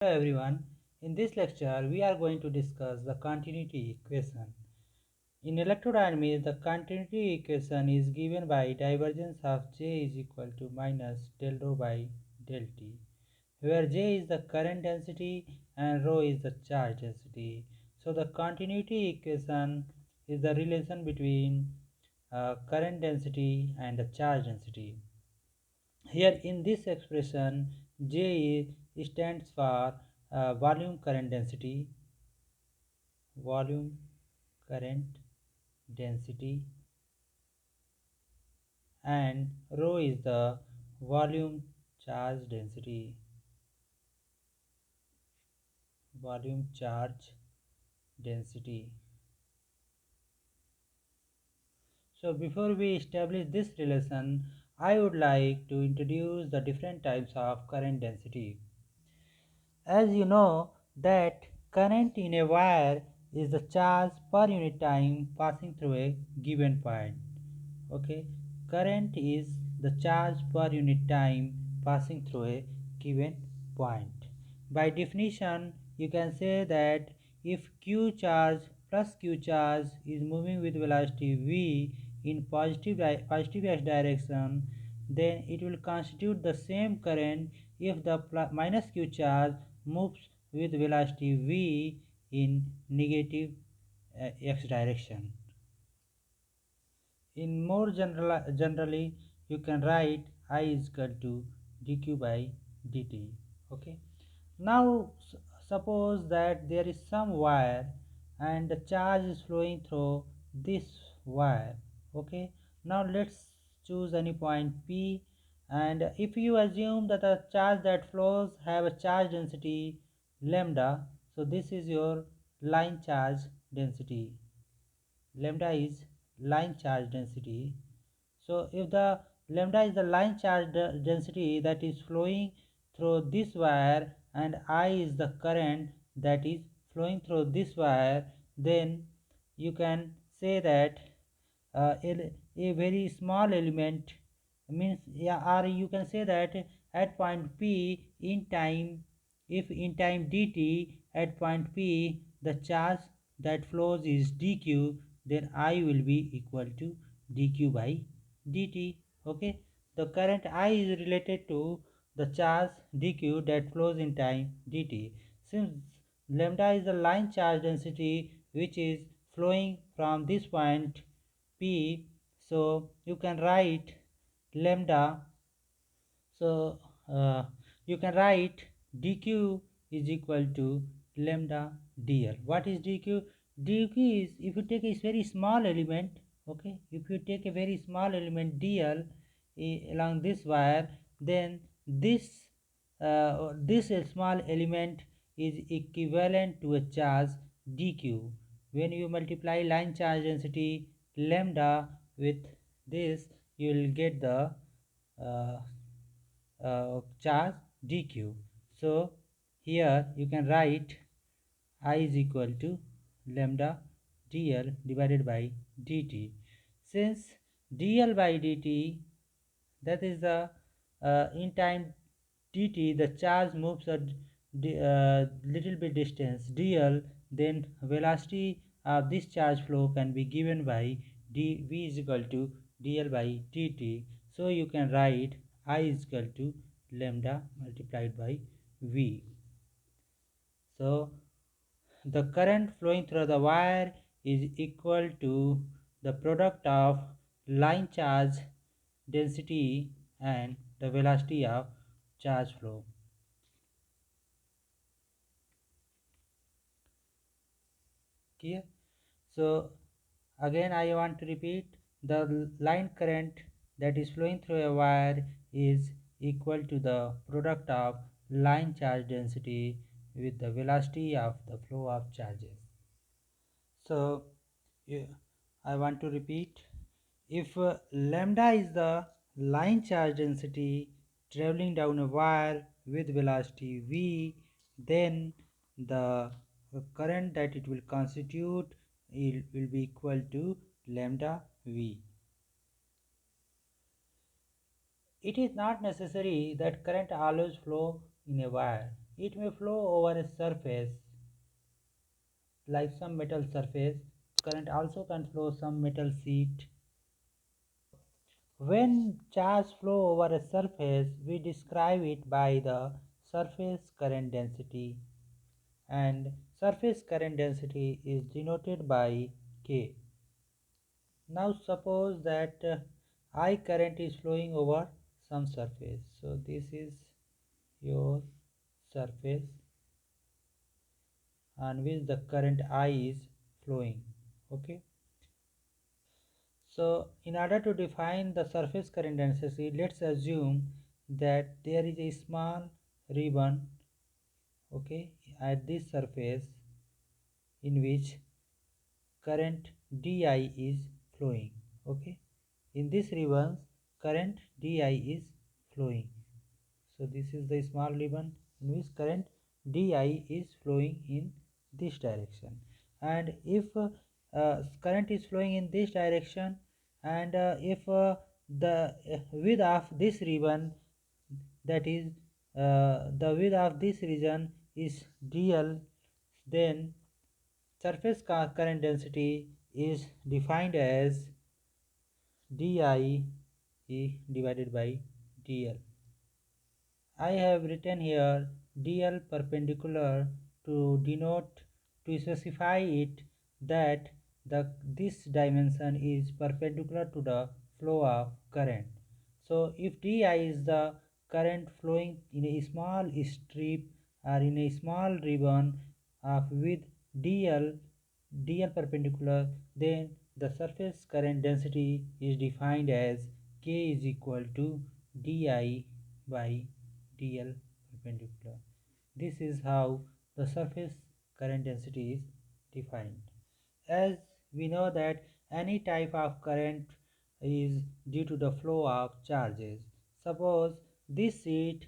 Hello everyone. In this lecture, we are going to discuss the continuity equation. In electrodynamics, the continuity equation is given by divergence of J is equal to minus del rho by del T, where J is the current density and rho is the charge density. So the continuity equation is the relation between current density and the charge density. Here in this expression, stands for volume current density, volume current density, and rho is the volume charge density, volume charge density. So before we establish this relation, I would like to introduce the different types of current density. As you know that current in a wire is the charge per unit time passing through a given point. Okay, current is the charge per unit time passing through a given point. By definition, you can say that if q charge plus q charge is moving with velocity v in positive x direction, then it will constitute the same current if the minus q charge moves with velocity v in negative x direction. In more generally, you can write I is equal to dq by dt. Okay. Now suppose that there is some wire and the charge is flowing through this wire. Okay. Now let's choose any point P, and if you assume that the charge that flows have a charge density lambda, so this is your line charge density. Lambda is line charge density. So if the lambda is the line charge density that is flowing through this wire and I is the current that is flowing through this wire, then you can say that a very small element means, yeah, or you can say that at point P in time, if in time dt at point P the charge that flows is dq, then I will be equal to dq by dt. Okay, the current I is related to the charge dq that flows in time dt. Since lambda is the line charge density which is flowing from this point P, so you can write lambda. So you can write dq is equal to lambda dl. What is dq? dq is, if you take a very small element, okay, if you take a very small element dl along this wire, then this small element is equivalent to a charge dq. When you multiply line charge density lambda with this, you will get the uh, charge dq. So here you can write I is equal to lambda dl divided by dt. Since dl by dt, that is the in time dt the charge moves a little bit distance dl, then velocity of this charge flow can be given by v is equal to dl by dt. So you can write I is equal to lambda multiplied by v. So the current flowing through the wire is equal to the product of line charge density and the velocity of charge flow. Clear? So again I want to repeat, the line current that is flowing through a wire is equal to the product of line charge density with the velocity of the flow of charges. So I want to repeat, if lambda is the line charge density traveling down a wire with velocity v, then the current that it will constitute will be equal to lambda v. It is not necessary that current always flow in a wire. it may flow over a surface like some metal surface. Current also can flow some metal sheet. When charge flow over a surface, we describe it by the surface current density, and surface current density is denoted by K. Now suppose that I current is flowing over some surface. So this is your surface on which the current I is flowing. Okay. So in order to define the surface current density, let's assume that there is a small ribbon, okay, at this surface in which current di is flowing. Okay, in this ribbon current di is flowing. So this is the small ribbon in which current di is flowing in this direction. And if current is flowing in this direction, and if the width of this ribbon, that is the width of this region is dl, then surface current density is defined as di divided by dl. I have written here dl perpendicular to denote, to specify it that this dimension is perpendicular to the flow of current. So if di is the current flowing in a small strip or in a small ribbon of with dl perpendicular, then the surface current density is defined as K is equal to di by dl perpendicular. This is how the surface current density is defined. As we know that any type of current is due to the flow of charges. Suppose this sheet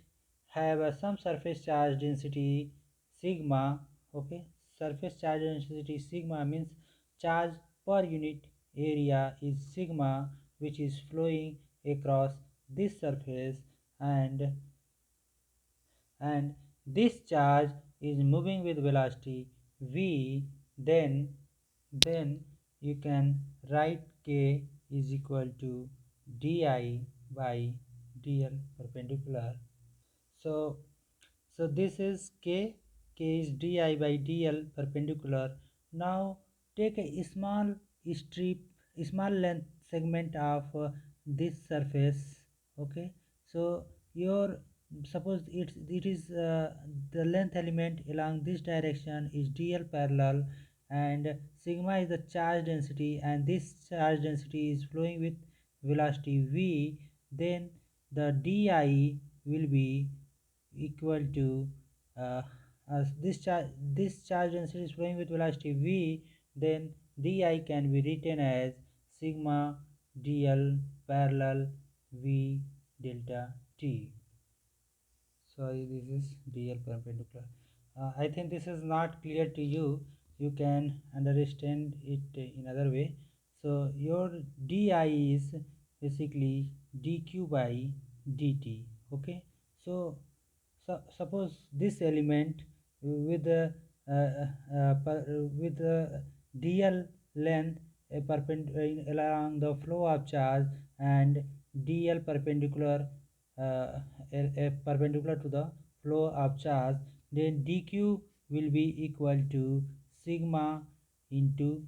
have some surface charge density sigma. Okay, surface charge density sigma means charge per unit area is sigma, which is flowing across this surface, and this charge is moving with velocity v, then you can write K is equal to di by dl perpendicular. So so this is K is di by dl perpendicular. Now take a strip small length segment of this surface. Okay, so your suppose it is the length element along this direction is dl parallel, and sigma is the charge density, and this charge density is flowing with velocity v. Then the di will be equal to this charge density is flowing with velocity v, then di can be written as sigma dl parallel v delta t. Sorry, this is dl perpendicular. I think this is not clear to you. You can understand it in other way. So your di is basically dq by dt. Okay, so suppose this element with the with the dl length along the flow of charge, and dl perpendicular perpendicular to the flow of charge, then dq will be equal to sigma into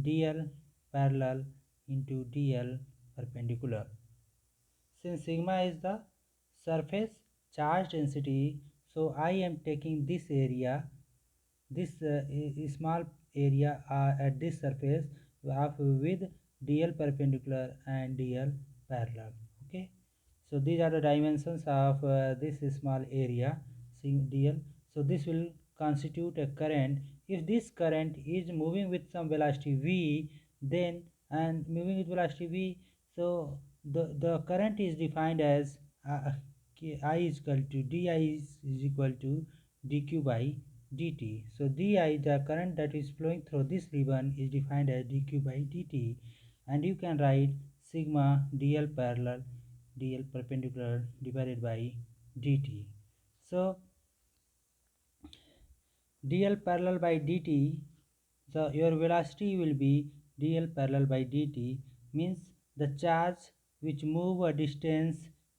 dl parallel into dl perpendicular. Since sigma is the surface charge density, so I am taking this area, this small area at this surface of with dl perpendicular and dl parallel. Okay, so these are the dimensions of this small area dl. So this will constitute a current. If this current is moving with some velocity v, then and moving with velocity v, so the current is defined as I is equal to di is equal to dq by dt. So di, the current that is flowing through this ribbon, is defined as dq by dt, and you can write sigma dl parallel dl perpendicular divided by dt. So dl parallel by dt, so your velocity will be dl parallel by dt, means the charge which move a distance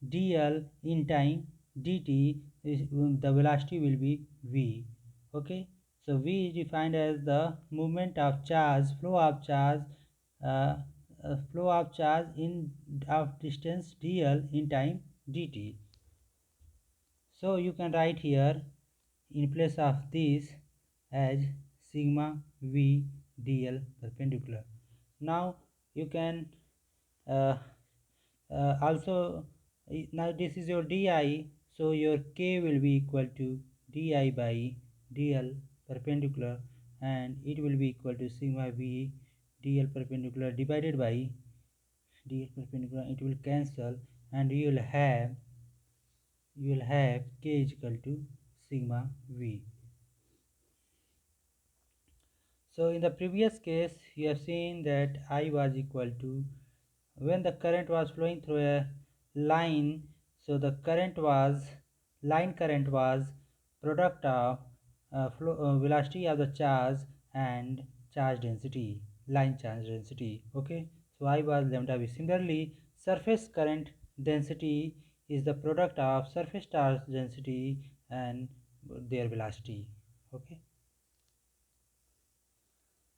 dl in time dt is the velocity will be v. Okay, so v is defined as the movement of charge, uh, flow of charge in of distance dl in time dt. So you can write here in place of this as sigma v dl perpendicular. Now you can uh, also now this is your di, so your k will be equal to di by dl perpendicular, and it will be equal to sigma v dl perpendicular divided by dl perpendicular. It will cancel, and you will have k is equal to sigma v. So in the previous case you have seen that I was equal to, when the current was flowing through a line, so the line current was product of velocity of the charge and charge density, line charge density. Okay, so I was lambda v. Similarly, surface current density is the product of surface charge density and their velocity. Okay,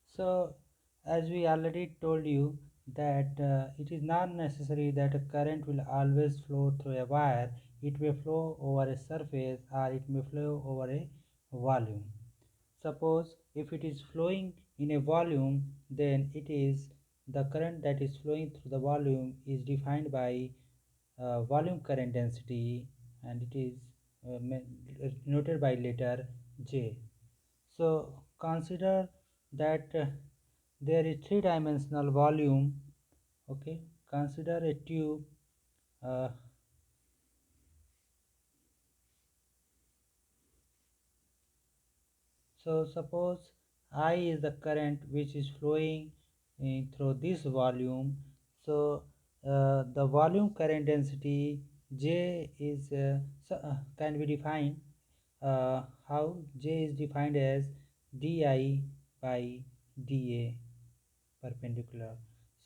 so as we already told you that it is not necessary that a current will always flow through a wire. It may flow over a surface or it may flow over a volume. Suppose if it is flowing in a volume, then it is the current that is flowing through the volume is defined by volume current density, and it is noted by letter J. So consider that there is three-dimensional volume. Okay, consider a tube. uh, so suppose I is the current which is flowing through this volume. So the volume current density J is can be defined, how J is defined as di by dA perpendicular.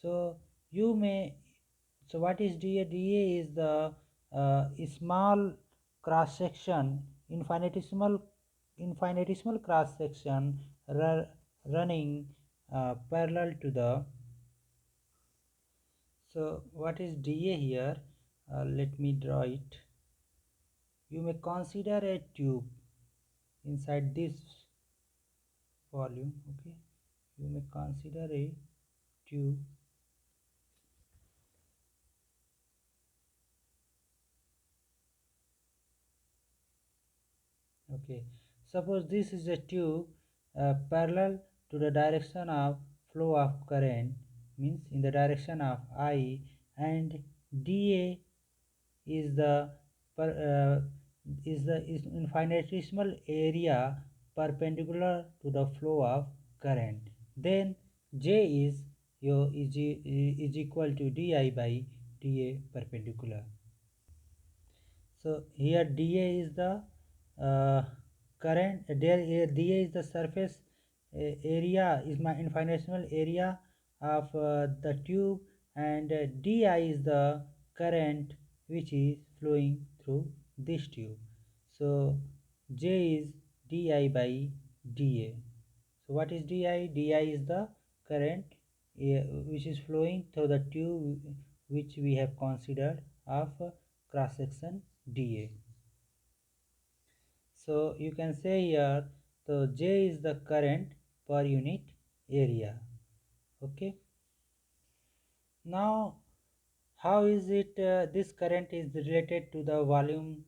So you may, so what is dA? dA is the small cross section, infinitesimal cross section running parallel to the, so what is dA here? Let me draw it. You may consider a tube inside this volume. Okay, you may consider a tube. Okay, suppose this is a tube parallel to the direction of flow of current, means in the direction of I, and dA is the is infinitesimal area perpendicular to the flow of current. Then J is is equal to di by dA perpendicular. So here dA is the uh, current, there dA is the surface area, is my infinitesimal area of the tube, and di is the current which is flowing through this tube. So J is di by dA. So what is di? Di is the current which is flowing through the tube which we have considered of cross section dA. So you can say here, so J is the current per unit area. Okay, now how is it this current is related to the volume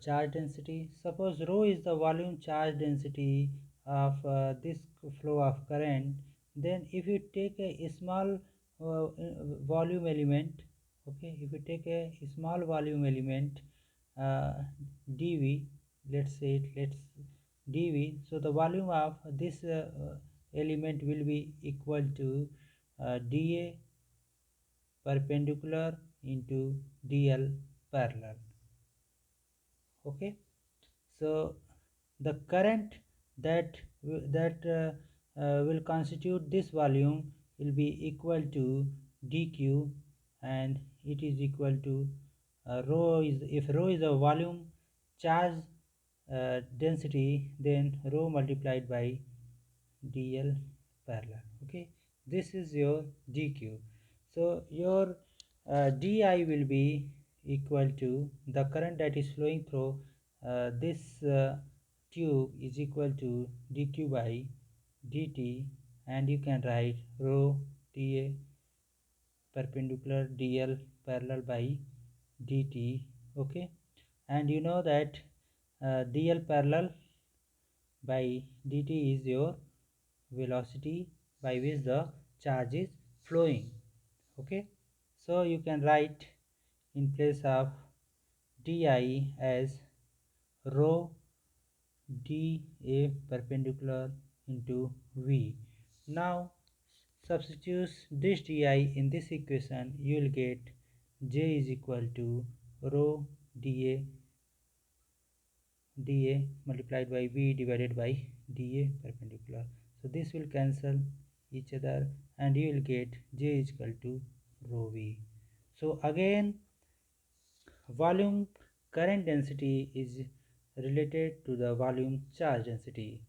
charge density? Suppose rho is the volume charge density of this flow of current. Then if you take a small volume element, okay, if you take a small volume element uh, dv, let's say let's dv, so the volume of this element will be equal to dA perpendicular into dl parallel. Okay, so the current that will constitute this volume will be equal to dq, and it is equal to rho is, if rho is a volume charge density, then rho multiplied by dl parallel. Okay, this is your dq. So your di will be equal to the current that is flowing through this tube is equal to dq by dt, and you can write rho dA perpendicular dl parallel by dt. Okay, and you know that dl parallel by dt is your velocity by which the charge is flowing. Okay, so you can write in place of di as rho dA perpendicular into V. Now substitute this di in this equation, you will get J is equal to rho dA multiplied by V divided by dA perpendicular. So this will cancel each other, and you will get J is equal to rho V. So again, volume current density is related to the volume charge density.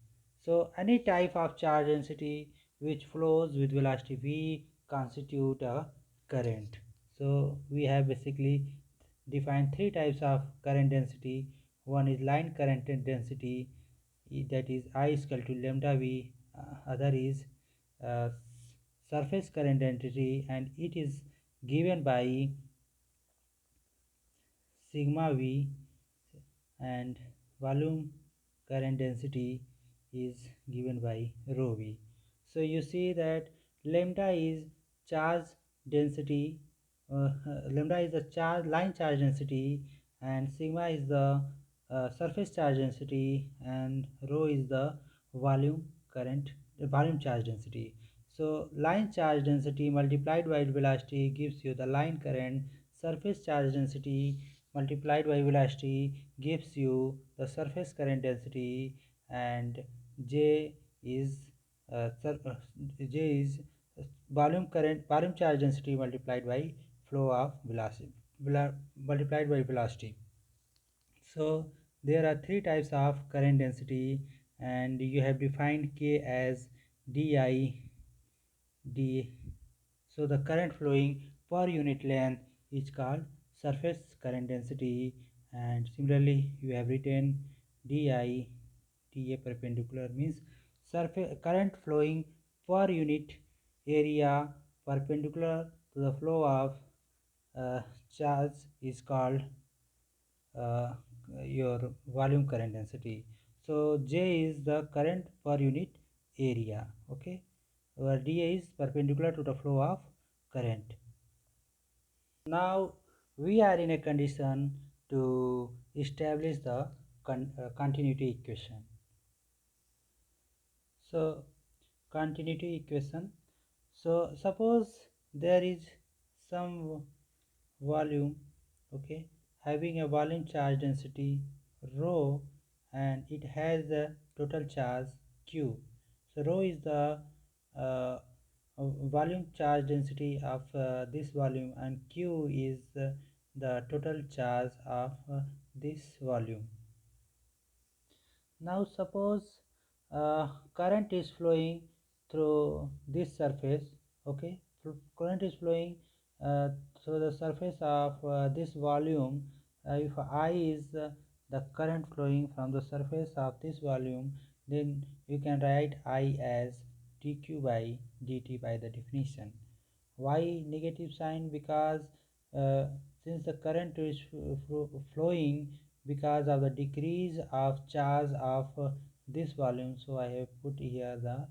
So any type of charge density which flows with velocity v constitute a current. So we have basically defined three types of current density. One is line current density, that is I is equal to lambda v. Other is uh, surface current density, and it is given by sigma v, and volume current density is given by rho v. So you see that lambda is charge density, lambda is the charge line charge density, and sigma is the surface charge density, and rho is the volume current volume charge density. So line charge density multiplied by velocity gives you the line current. Surface charge density multiplied by velocity gives you the surface current density, and J is J is volume charge density multiplied by flow of velocity multiplied by velocity. So there are three types of current density, and you have defined K as di d. So the current flowing per unit length is called surface current density, and similarly you have written di dA perpendicular means surface current flowing per unit area perpendicular to the flow of charge is called uh, your volume current density. So J is the current per unit area. Okay, where dA is perpendicular to the flow of current. Now we are in a condition to establish the continuity equation. So continuity equation. So suppose there is some volume, okay, having a volume charge density rho, and it has a total charge q. So rho is the uh, volume charge density of this volume, and q is the total charge of this volume. Now suppose current is flowing through this surface. Okay, current is flowing through the surface of this volume. If I is the current flowing from the surface of this volume, then you can write I as dq by dt by the definition. Why negative sign? Because uh, since the current is flowing because of the decrease of charge of this volume, so I have put here the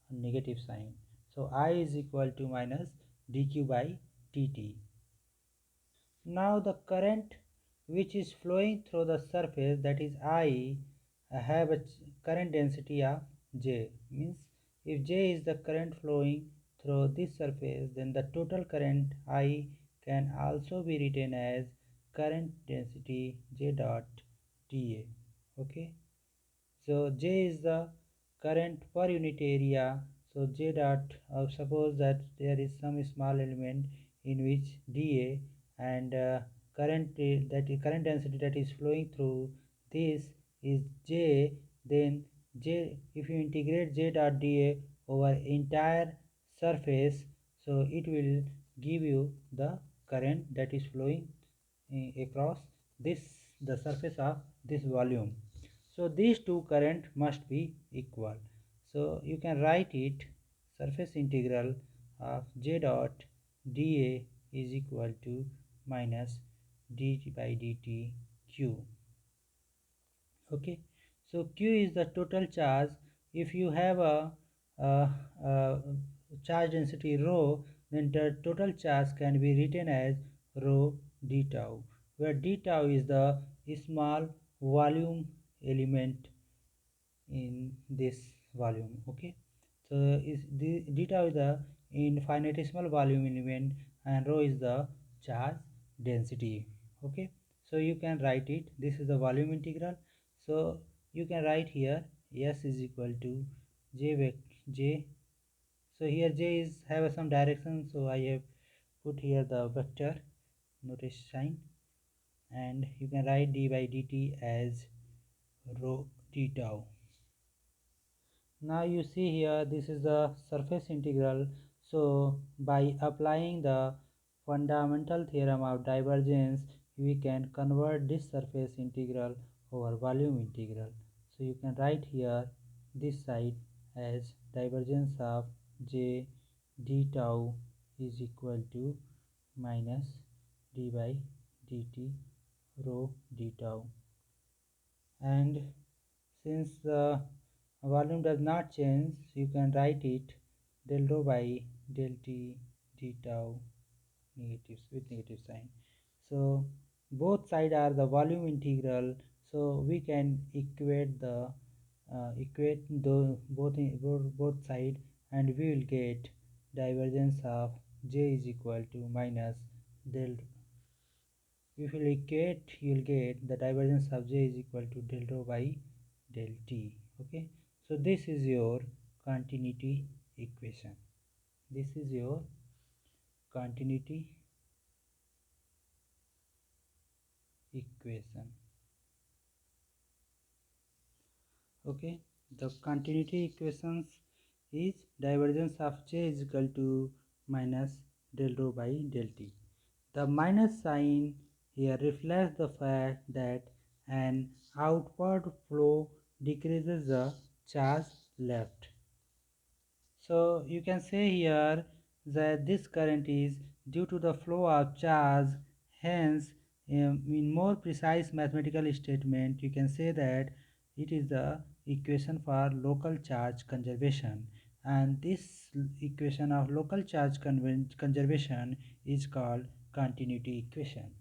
negative sign. So I is equal to minus dq by dt. Now the current which is flowing through the surface, that is I, have a current density of J. Means if J is the current flowing through this surface, then the total current I can also be written as current density J dot dA. Okay, so J is the current per unit area. So J dot, suppose that there is some small element in which dA and current density that is flowing through this is J. Then J, if you integrate J dot dA over entire surface, so it will give you the current that is flowing across this the surface of this volume. So these two current must be equal. So you can write it, surface integral of J dot dA is equal to minus dt by dt q. Okay, so q is the total charge. If you have a charge density rho, then the total charge can be written as rho d tau, where d tau is the small volume element in this volume. Okay, so is the d tau is the infinitesimal volume element and rho is the charge density. Okay, so you can write it, this is the volume integral. So you can write here s is equal to j j. So here j is have some direction, so I have put here the vector notation sign, and you can write d by dt as rho d tau. Now you see here, this is the surface integral. So by applying the fundamental theorem of divergence, we can convert this surface integral over volume integral. So you can write here this side as divergence of j d tau is equal to minus d by dt rho d tau. And since the volume does not change, you can write it del rho by del t d tau negatives with negative sign. So both sides are the volume integral, so we can equate the both side, and we will get divergence of j is equal to minus del. If you equate, you will get the divergence of j is equal to del rho by del t. Okay, so this is your continuity equation. This is your continuity equation. Okay, the continuity equations is divergence of j is equal to minus del rho by del t. The minus sign here reflects the fact that an outward flow decreases the charge left. So you can say here that this current is due to the flow of charge. Hence, in more precise mathematical statement, you can say that it is the equation for local charge conservation, and this equation of local charge conservation is called continuity equation.